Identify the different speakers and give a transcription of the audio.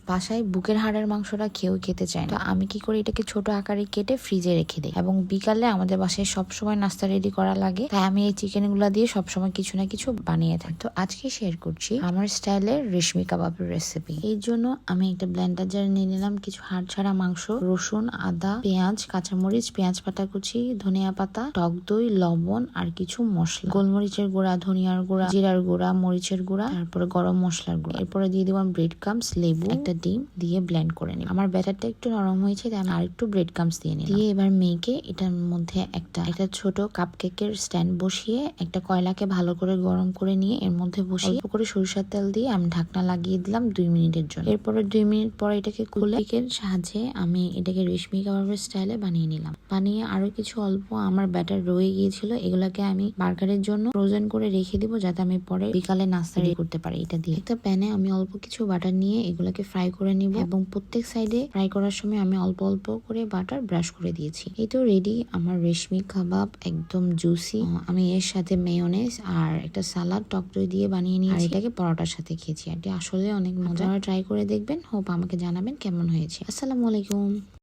Speaker 1: বাসায় বুকের হাড়ের মাংসটা কেউ খেতে চায় না, তো আমি কি করি, এটাকে ছোট আকারে কেটে ফ্রিজে রেখে দিই। এবং বিকালে আমাদের বাসায় সবসময় নাস্তা রেডি করা লাগে, তাই আমি এই চিকেন গুলা দিয়ে সবসময় কিছু না কিছু বানিয়ে থাকি। তো আজকে শেয়ার করছি আমার স্টাইলের রেশমি কাবাবের রেসিপি। এই জন্য আমি একটা ব্লেন্ডার জারে নিয়ে নিলাম কিছু হাড় ছাড়া মাংস, রসুন, আদা, পেঁয়াজ, কাঁচামরিচ, পেঁয়াজ পাতা কুচি, ধনিয়া পাতা, টক দই, লবণ আর কিছু মশলা, গোলমরিচের গুঁড়া, ধনিয়ার গুঁড়া, জিরার গুঁড়া, মরিচের গুঁড়া, তারপরে গরম মশলার গুঁড়া। এরপরে দিয়ে দিলাম ব্রেড ক্রাম্বস, লেবু, একটা ডিম দিয়ে ব্লেন্ড করে নিই। আমার ব্যাটারটা একটু নরম হয়েছে, তাই আমি আরেকটু ব্রেড ক্রাম্বস দিয়ে নিই। দিয়ে এবার মেখে এটার মধ্যে একটা ছোট কাপকেকের স্ট্যান্ড বসিয়ে একটা কয়লাকে ভালো করে গরম করে নিয়ে এর মধ্যে বসিয়ে অল্প করে সরিষার তেল দিয়ে আমি ঢাকনা লাগিয়ে দিলাম 2 মিনিটের জন্য। এরপরে 2 মিনিট পরে এটাকে খুলে কেকের সাহায্যে আমি এটাকে রেশমি কাবাবের স্টাইলে বানিয়ে নিলাম। বানিয়ে আরো কিছু অল্প আমার ব্যাটার রয়ে গিয়েছিল, এগুলাকে আমি বার্গারের জন্য ফ্রোজেন করে রেখে দিব, যাতে আমি পরে বিকালে নাস্তা রেডি করতে পারি। এটা দিয়ে একটা প্যানে আমি অল্প কিছু বাটার নিয়ে এগুলাকে ফ্রাই করে নিব, এবং প্রত্যেক সাইডে ফ্রাই করার সময় আমি অল্প অল্প করে বাটার ব্রাশ করে দিয়েছি। এই তো রেডি আমার রেশমি কাবাব, একদম জুসি। আমি এর সাথে মেয়োনেজ আর একটা সালাদ টক দই দিয়ে বানিয়ে নিয়েছি, এটাকে পরোটার সাথে খেয়েছি। এটি আসলে অনেক মজা, ট্রাই করে দেখবেন। হোপ আমাকে জানাবেন কেমন হয়েছে। আসসালামু আলাইকুম।